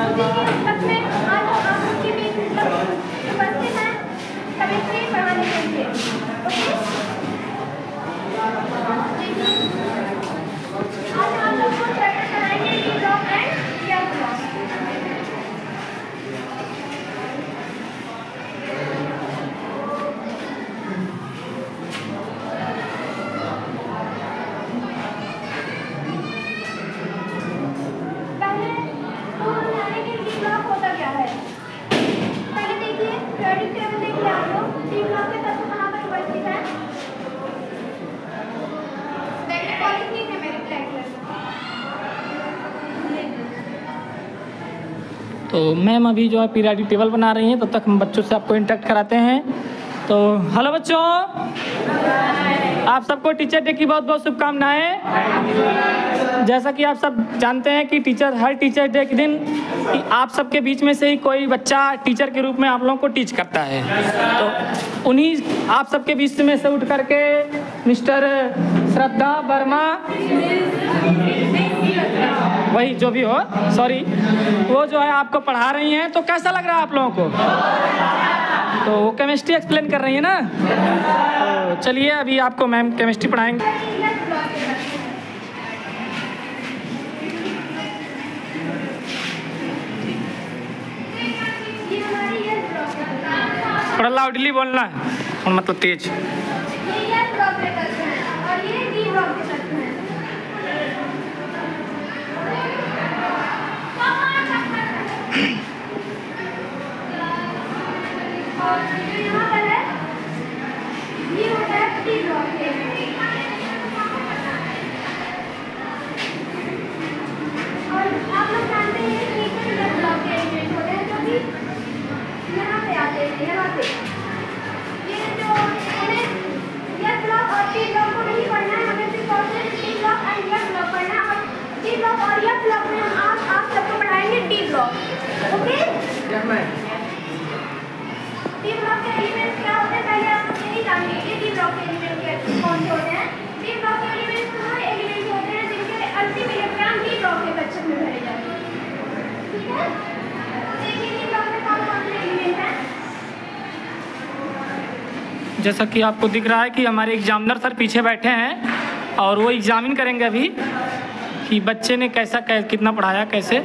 उसी के उपलक्ष्य में आज आप उनके बीच उपस्थित हैं केमिस्ट्री पढ़ाने के लिए। आज हम लोग को चर्चा कराएंगे D block and F block. तो मैम अभी जो है पीरियडिक टेबल बना रही हैं, तब तक हम बच्चों से आपको इंटरेक्ट कराते हैं। तो हेलो बच्चों, आप सबको टीचर डे की बहुत बहुत शुभकामनाएं। जैसा कि आप सब जानते हैं कि हर टीचर डे के दिन आप सबके बीच में से ही कोई बच्चा टीचर के रूप में आप लोगों को टीच करता है। तो उन्हीं आप सबके बीच में से उठ करके मिस्टर श्रद्धा वर्मा, वही जो भी हो, सॉरी, वो जो है आपको पढ़ा रही हैं। तो कैसा लग रहा है आप लोगों को? तो वो केमिस्ट्री एक्सप्लेन कर रही है ना। तो चलिए अभी आपको मैम केमिस्ट्री पढ़ाएंगे। थोड़ा लाउडली बोलना है और मतलब तेज। और जो यहाँ पर है ये होता है डी ब्लॉक के। और आप लोग जानते हैं कि ये ब्लॉक के एलिमेंट होते हैं जो कि यहाँ पे आते हैं, यहाँ पे ये जो हमें ये ब्लॉक और डी ब्लॉक को नहीं पढ़ना है, हमें सिर्फ और सिर्फ डी ब्लॉक एंड ये ब्लॉक पढ़ना है। और डी ब्लॉक और ये ब्लॉक में हम आप सबको पढ़ाएंगे D block. Okay, D block के एलिमेंट्स क्या होते हैं पहले आप यही जान लीजिए। डी ब्लॉक के एलिमेंट कौन से होते हैं? डी ब्लॉक के एलिमेंट्स वो एलिमेंट्स होते हैं जिनके अंतिम इलेक्ट्रॉन डी ब्लॉक के कक्षक में भरे जाते हैं। ठीक है, देखिए डी ब्लॉक में कौन कौन से एलिमेंट हैं। जैसा कि आपको दिख रहा है कि हमारे एग्जामिनर सर पीछे बैठे हैं और वो एग्जामिन करेंगे अभी कि बच्चे ने कितना पढ़ाया कैसे।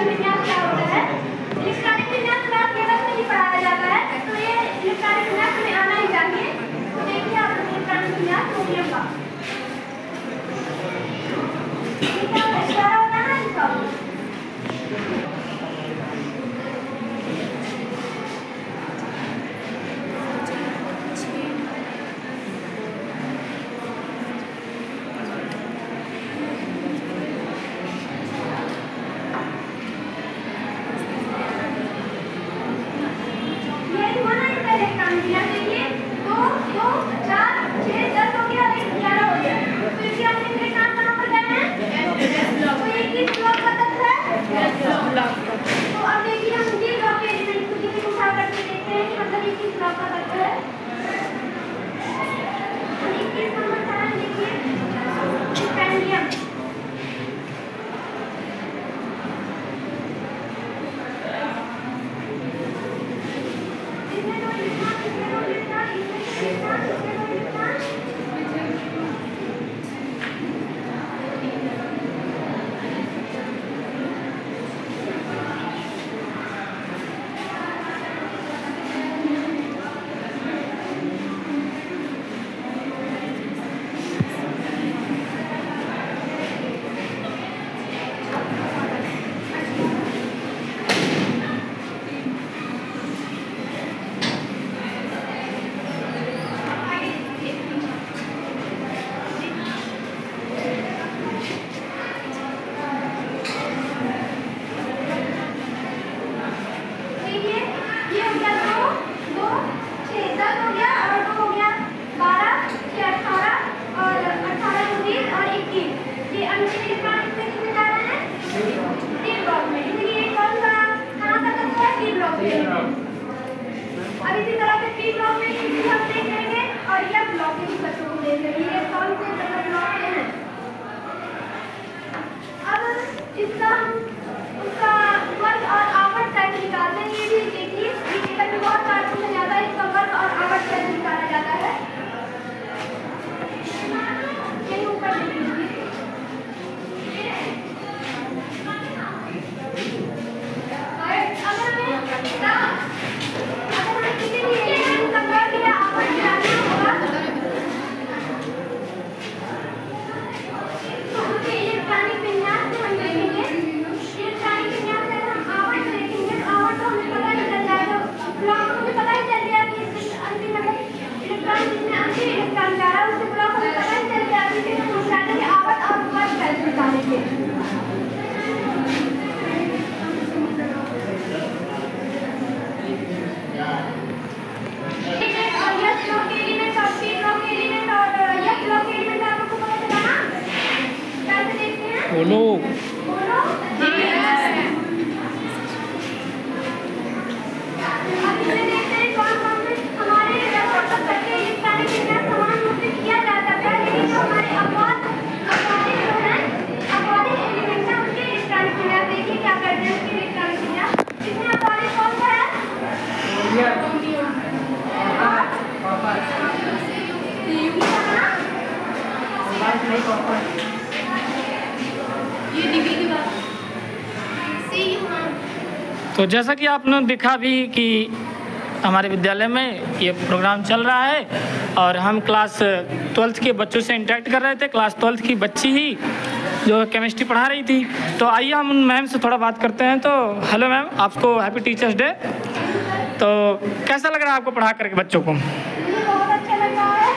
इलेक्ट्रॉनिक विन्यास क्या होता है। इलेक्ट्रॉनिक विन्यास क्लास लेवल में ही पढ़ाया जाता है, तो ये इलेक्ट्रॉनिक विन्यास में आना ही चाहिए। तो देखिए आप इलेक्ट्रॉनिक विन्यास सोडियम का क्या इशारा होता है ना इसका। अब इसी तरह से पी ब्लॉक में इसी हम देख लेंगे और यह ब्लॉक के बच्चों को देख लेंगे ये कौन से ब्लॉक के हैं। अब इसका उसका वर्ग और आवर्त टाइप निकालते हैं। ये भी देखिए ये टेबल में बहुत कार्टून में ज्यादा इसका वर्ग और आवर्त टाइप निकाला जाता है। ये ऊपर देखिए बोलो। तो जैसा कि आपने देखा भी कि हमारे विद्यालय में ये प्रोग्राम चल रहा है और हम क्लास 12th के बच्चों से इंटरेक्ट कर रहे थे। क्लास 12th की बच्ची ही जो केमिस्ट्री पढ़ा रही थी। तो आइए हम उन मैम से थोड़ा बात करते हैं। तो हेलो मैम, आपको हैप्पी टीचर्स डे। तो कैसा लग रहा है आपको पढ़ा करके बच्चों को? बहुत अच्छा लग रहा है।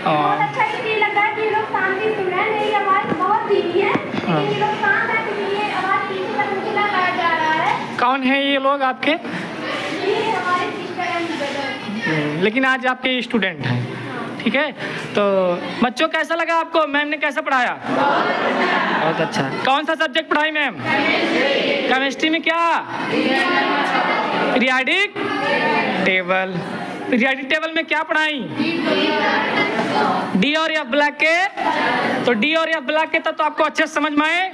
बहुत अच्छा इसलिए लग रहा है कि लोग शांति सुन रहे हैं। मेरी आवाज़ बहुत धीमी है लेकिन ये लोग शांत हैं क्योंकि ये आवाज़ पीछे तक मुझे लगाया जा रहा है। कौन है ये लोग आपके? ये हमारे सिस्टर एंड ब्रदर। लेकिन आज आपके स्टूडेंट हैं, ठीक है। तो बच्चों कैसा लगा आपको? मैम ने कैसा पढ़ाया? बहुत अच्छा। कौन सा सब्जेक्ट पढ़ाई मैम? केमिस्ट्री में क्या? Periodic table. पीरियाडिक टेबल में क्या पढ़ाई? डी और एफ ब्लॉक के। तो डी और एफ ब्लॉक के तो आपको अच्छे से समझ में आए।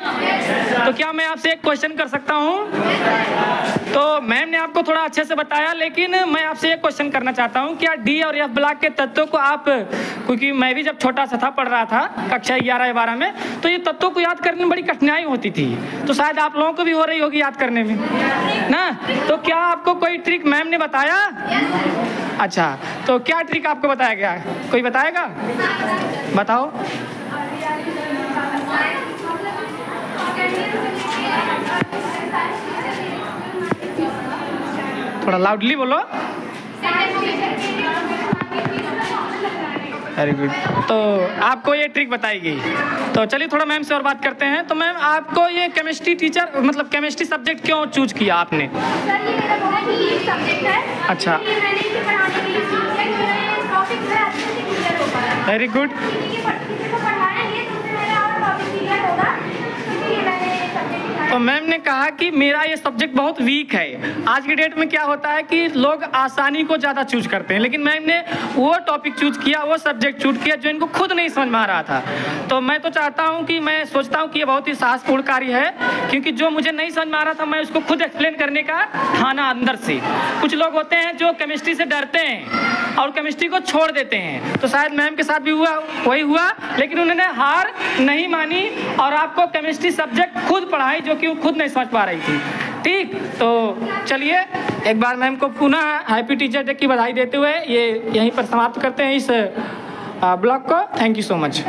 तो क्या मैं आपसे एक क्वेश्चन कर सकता हूँ? तो मैम ने आपको थोड़ा अच्छे से बताया, लेकिन मैं आपसे एक क्वेश्चन करना चाहता हूँ, क्या डी और एफ ब्लॉक के तत्वों को आप, क्योंकि मैं भी जब छोटा सा था पढ़ रहा था कक्षा 11-12 में, तो ये तत्वों को याद करने में बड़ी कठिनाई होती थी, तो शायद आप लोगों को भी हो रही होगी याद करने में ना। तो क्या आपको कोई ट्रिक मैम ने बताया? अच्छा, तो क्या ट्रिक आपको बताया गया? कोई बताएगा? बताओ। थोड़ा लाउडली बोलो। Very good. तो आपको ये ट्रिक बताई गई, तो चलिए थोड़ा मैम से और बात करते हैं। तो मैम आपको ये केमिस्ट्री टीचर, मतलब केमिस्ट्री सब्जेक्ट क्यों चूज किया आपने? सर ये मेरा बहुत ही सब्जेक्ट है। अच्छा, मैंने इसे पढ़ाने के लिए चूज किया कि मेरा टॉपिक जो है अच्छे से क्लियर हो पाए। Very good. किसी को पढ़ाएंगे तो उससे मेरा और टॉपिक क्लियर होगा, इसलिए मैंने ये सब्जेक्ट लिया। तो मैम ने कहा कि मेरा ये सब्जेक्ट बहुत वीक है। आज के डेट में क्या होता है कि लोग आसानी को ज़्यादा चूज करते हैं, लेकिन मैम ने वो टॉपिक चूज किया, वो सब्जेक्ट चूज किया जो इनको खुद नहीं समझ में आ रहा था। तो मैं तो चाहता हूँ कि, मैं सोचता हूँ कि ये बहुत ही साहसपूर्ण कार्य है, क्योंकि जो मुझे नहीं समझ में आ रहा था मैं उसको खुद एक्सप्लेन करने का ठाना अंदर से। कुछ लोग होते हैं जो केमिस्ट्री से डरते हैं और केमिस्ट्री को छोड़ देते हैं, तो शायद मैम के साथ भी वही हुआ, लेकिन उन्होंने हार नहीं मानी और आपको केमिस्ट्री सब्जेक्ट खुद पढ़ाई जो कि वो खुद नहीं समझ पा रही थी। ठीक, तो चलिए एक बार मैम को पुनः हैप्पी टीचर डे की बधाई देते हुए ये यहीं पर समाप्त करते हैं इस ब्लॉग को। Thank you so much.